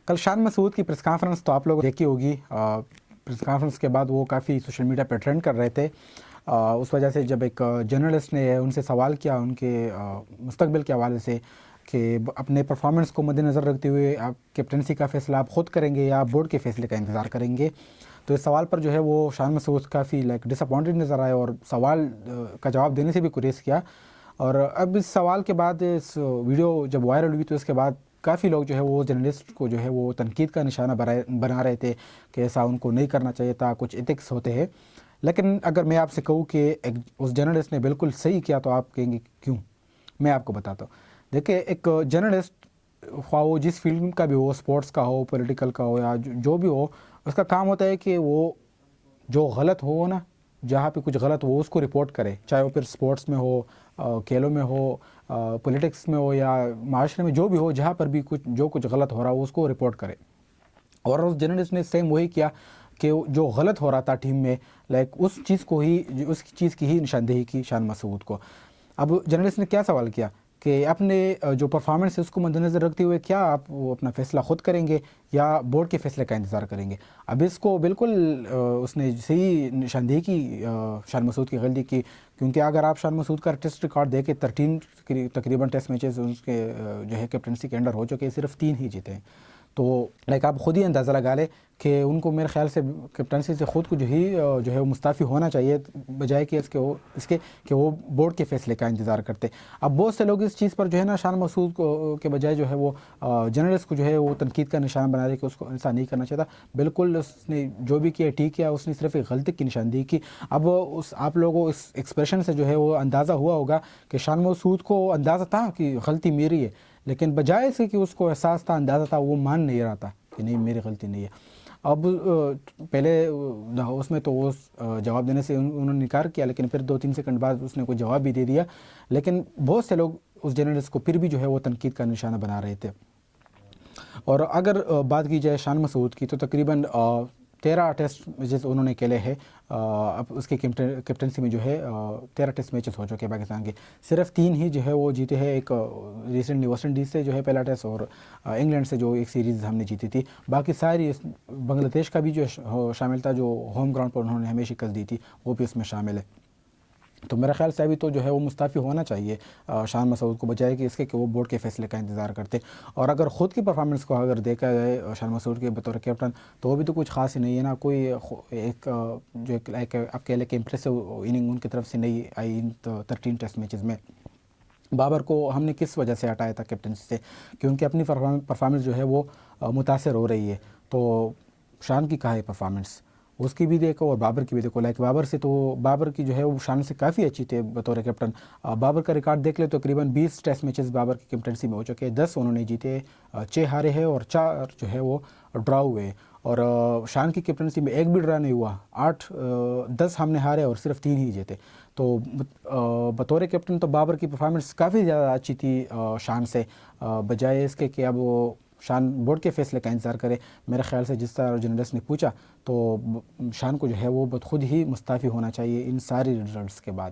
کل شان مسعود کی press conference تو آپ لوگ دیکھی ہوگی. پریس کانفرنس کے بعد وہ کافی سوشل میڈیا پہ ٹرینڈ کر رہے تھے. اس وجہ سے جب ایک جرنلسٹ نے ان سے سوال کیا ان کے مستقبل کے حوالے سے کہ اپنے پرفارمنس کو مد نظر رکھتے ہوئے آپ کیپٹنسی کا فیصلہ آپ خود کریں گے یا بورڈ کے فیصلے کا انتظار کریں گے، تو اس سوال پر جو ہے وہ شان مسعود کافی ڈس اپوائنٹڈ نظر آئے اور سوال کا جواب دینے سے بھی گریز کیا. اور اب اس سوال کے بعد اس ویڈیو جب وائرل ہوئی تو اس کے بعد کافی لوگ جو ہے وہ جرنلسٹ کو جو ہے وہ تنقید کا نشانہ بنا رہے تھے کہ ایسا ان کو نہیں کرنا چاہیے تھا، کچھ ایتھکس ہوتے ہیں. لیکن اگر میں آپ سے کہوں کہ اس جرنلسٹ نے بالکل صحیح کیا تو آپ کہیں گے کیوں؟ میں آپ کو بتاتا ہوں. دیکھیں، ایک جرنلسٹ خواہ وہ جس فیلڈ کا بھی ہو، اسپورٹس کا ہو، پولیٹیکل کا ہو یا جو بھی ہو، اس کا کام ہوتا ہے کہ وہ جو غلط ہو نا، جہاں پہ کچھ غلط ہو اس کو رپورٹ کرے، چاہے وہ پھر اسپورٹس میں ہو، کھیلوں میں ہو، پولیٹکس میں ہو یا معاشرے میں جو بھی ہو، جہاں پر بھی کچھ غلط ہو رہا ہو اس کو رپورٹ کرے. اور اس جرنلسٹ نے سیم وہی کیا کہ جو غلط ہو رہا تھا ٹیم میں، اس چیز کی ہی نشاندہی کی شان مسعود کو. اب جرنلسٹ نے کیا سوال کیا کہ اپنے جو پرفارمنس ہے اس کو مد نظر رکھتے ہوئے کیا آپ وہ اپنا فیصلہ خود کریں گے یا بورڈ کے فیصلے کا انتظار کریں گے؟ اب اس کو بالکل اس نے صحیح نشاندہی کی شان مسعود کی غلطی کی، کیونکہ اگر آپ شان مسعود کا ٹیسٹ ریکارڈ دیکھیں 13 تقریباً ٹیسٹ میچز اس کے جو ہے کیپٹنسی کے انڈر ہو چکے، صرف 3 ہی جیتے ہیں. تو آپ خود ہی اندازہ لگا لیں کہ ان کو میرے خیال سے کیپٹنسی سے خود کو جو ہے وہ مستعفی ہونا چاہیے، بجائے کہ اس کے کہ وہ بورڈ کے فیصلے کا انتظار کرتے. اب بہت سے لوگ اس چیز پر جو ہے نا شان مسعود کو کے بجائے جو ہے وہ جرنلسٹ کو جو ہے وہ تنقید کا نشانہ بنا رہے کہ اس کو ایسا نہیں کرنا چاہتا. بالکل اس نے جو بھی کیا ٹھیک کیا، اس نے صرف ایک غلطی کی نشاندہی کی. اب آپ لوگوں کو اس ایکسپریشن سے جو ہے وہ اندازہ ہوا ہوگا کہ شان مسعود کو اندازہ تھا کہ غلطی میری ہے، لیکن بجائے سے کہ اس کو احساس تھا، اندازہ تھا، وہ مان نہیں رہا تھا کہ نہیں میری غلطی نہیں ہے. اب پہلے اس میں تو وہ جواب دینے سے انہوں نے انکار کیا، لیکن پھر 2-3 سیکنڈ بعد اس نے کوئی جواب بھی دے دیا. لیکن بہت سے لوگ اس جرنلسٹ کو پھر بھی جو ہے وہ تنقید کا نشانہ بنا رہے تھے. اور اگر بات کی جائے شان مسعود کی تو تقریباً 13 ٹیسٹ میچز انہوں نے کھیلے ہیں. اب اس کے کیپٹنسی میں جو ہے 13 ٹیسٹ میچز ہو چکے پاکستان کے، صرف 3 ہی جو ہے وہ جیتے ہیں. ایک ریسنٹلی ویسٹ انڈیز سے جو ہے پہلا ٹیسٹ، اور انگلینڈ سے جو ایک سیریز ہم نے جیتی تھی. باقی ساری بنگلہ دیش کا بھی جو شامل تھا، جو ہوم گراؤنڈ پر انہوں نے ہمیں شکست دی تھی، وہ بھی اس میں شامل ہے. تو میرا خیال سے ابھی تو جو ہے وہ مستعفی ہونا چاہیے شان مسعود کو، بجائے کہ اس کے کہ وہ بورڈ کے فیصلے کا انتظار کرتے. اور اگر خود کی پرفارمنس کو اگر دیکھا جائے شان مسعود کے بطور کیپٹن، تو وہ بھی تو کچھ خاص ہی نہیں ہے نا. کوئی ایک جو آپ کہہ لیں کہ امپریسو اننگ ان کی طرف سے نہیں آئی ان 13 ٹیسٹ میچز میں. بابر کو ہم نے کس وجہ سے ہٹایا تھا کیپٹنسی سے؟ کیونکہ اپنی پرفارمنس جو ہے وہ متاثر ہو رہی ہے. تو شان کی کہا ہے پرفارمنس، اس کی بھی دیکھو اور بابر کی بھی دیکھو. بابر سے تو بابر کی جو ہے وہ شان سے کافی اچھی تھے بطور کیپٹن. بابر کا ریکارڈ دیکھ لے تو تقریباً 20 ٹیسٹ میچز بابر کی کیپٹنسی میں ہو چکے، 10 انہوں نے جیتے، 6 ہارے ہیں اور 4 جو ہے وہ ڈرا ہوئے. اور شان کی کیپٹنسی میں ایک بھی ڈرا نہیں ہوا، 10 ہم نے ہارے اور صرف 3 ہی جیتے. تو بطور کیپٹن تو بابر کی پرفارمنس کافی زیادہ اچھی تھی شان سے، بجائے اس کے کہ اب وہ شان بورڈ کے فیصلے کا انتظار کرے. میرے خیال سے جس طرح جرنلسٹ نے پوچھا تو شان کو جو ہے وہ خود ہی مستعفی ہونا چاہیے ان ساری رزلٹس کے بعد.